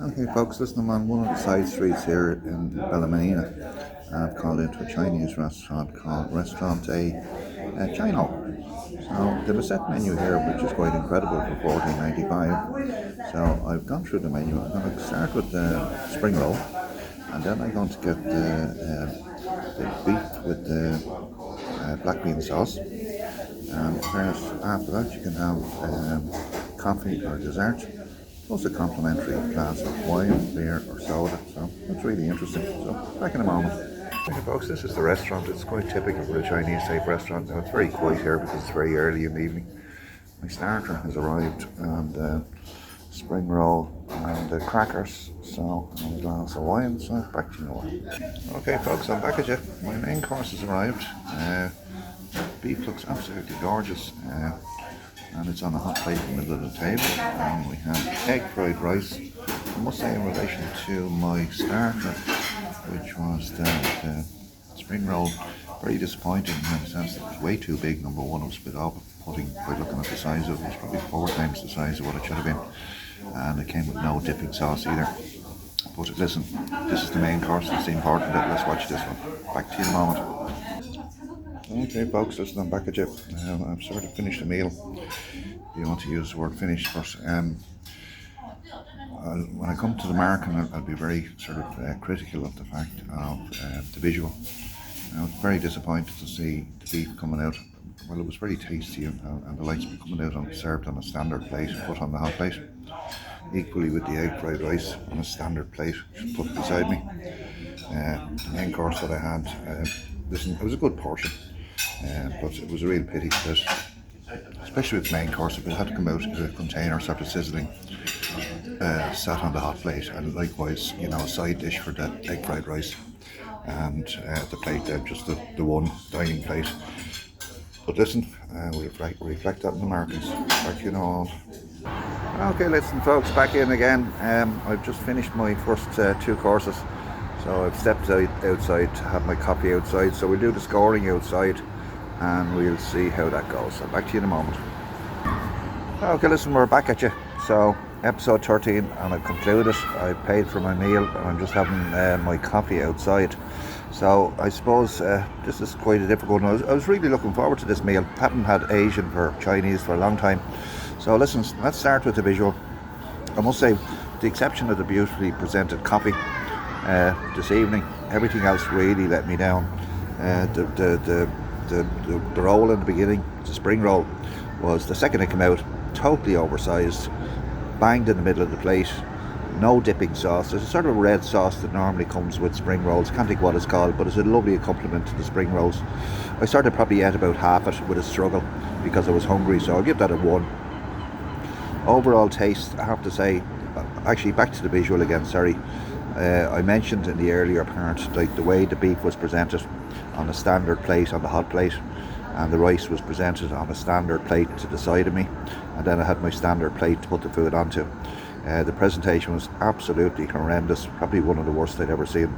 Okay, folks, listen, I'm on one of the side streets here in Ballymena, and I've called into a Chinese restaurant called Restaurant Chino. So they have a set menu here, which is quite incredible for 14.95. So I've gone through the menu. I'm going to start with the spring roll, and then I'm going to get the beef with the black bean sauce. And first, after that, you can have coffee or dessert, plus a complimentary glass of wine, beer, or soda. So that's really interesting. So back in a moment. Okay, folks, this is the restaurant. It's quite typical for a Chinese type restaurant. Now it's very quiet here because it's very early in the evening. My starter has arrived, and spring roll and crackers. So and a glass of wine. So back to you in a while. Okay, folks, I'm back at you. My main course has arrived. Beef looks absolutely gorgeous, and it's on a hot plate in the middle of the table. And we have egg fried rice. I must say, in relation to my starter, which was the spring roll, very disappointing in the sense that it was way too big. Number one, it was a bit off-putting by looking at the size of it. It was probably 4 times the size of what it should have been, and it came with no dipping sauce either. But listen, this is the main course. It's the important bit. Let's watch this one. Back to you in a moment. Okay, folks, listen, I'm back at you. I've sort of finished the meal. If you want to use the word finished, but when I come to the marking, I'll be very sort of critical of the fact of the visual. I was very disappointed to see the beef coming out. Well, it was very tasty, and the likes be coming out and served on a standard plate, put on the hot plate. Equally with the egg fried rice on a standard plate, put beside me. The main course that I had, listen, it was a good portion, but it was a real pity that, especially with the main course, if it had to come out in a container, sort of sizzling, sat on the hot plate, and likewise, a side dish for the egg fried rice, and the plate then, just the one dining plate. But listen, we reflect that in the markings. Back Okay, listen, folks, back in again. I've just finished my first 2 courses, so I've stepped outside to have my coffee outside. So we'll do the scoring outside, and we'll see how that goes. So back to you in a moment. Okay, listen, we're back at you. So episode 13, and I've concluded. I've paid for my meal, and I'm just having my coffee outside. So I suppose this is quite a difficult one. I was really looking forward to this meal. Haven't had Asian or Chinese for a long time. So listen, let's start with the visual. I must say, with the exception of the beautifully presented coffee this evening, everything else really let me down. The roll in the beginning, the spring roll, was the second it came out, totally oversized, banged in the middle of the plate, no dipping sauce. There's a sort of red sauce that normally comes with spring rolls. Can't think what it's called, but it's a lovely accompaniment to the spring rolls. I started probably ate about half it with a struggle because I was hungry, so I'll give that a 1. Overall taste, I have to say, actually back to the visual again, sorry. I mentioned in the earlier part, like the way the beef was presented on a standard plate, on the hot plate, and the rice was presented on a standard plate to the side of me, and then I had my standard plate to put the food onto. The presentation was absolutely horrendous, probably one of the worst I'd ever seen.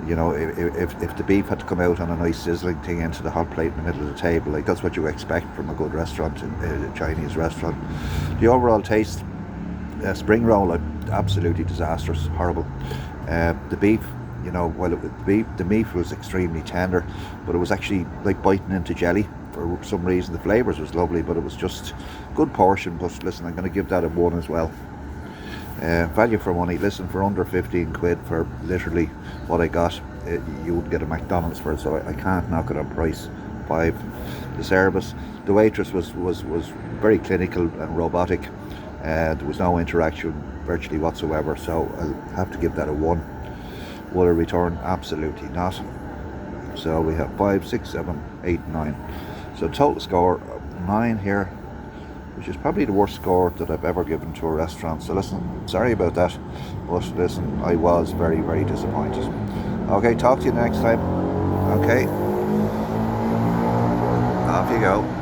If the beef had to come out on a nice sizzling thing into the hot plate in the middle of the table, like that's what you expect from a good restaurant, a Chinese restaurant. The overall taste, spring roll, absolutely disastrous, horrible. The beef, the meat was extremely tender, but it was actually like biting into jelly for some reason. The flavours was lovely, but it was just good portion. But listen, I'm going to give that a 1 as well. Value for money. Listen, for under 15 quid for literally what I got, you would get a McDonald's for it, so I can't knock it on price. 5. The service, the waitress was very clinical and robotic. There was no interaction virtually whatsoever, so I'll have to give that a 1. Will it return? Absolutely not. So we have 5, 6, 7, 8, 9. So total score of 9 here, which is probably the worst score that I've ever given to a restaurant. So listen, sorry about that, but listen, I was very, very disappointed. Okay, talk to you next time. Okay, off you go.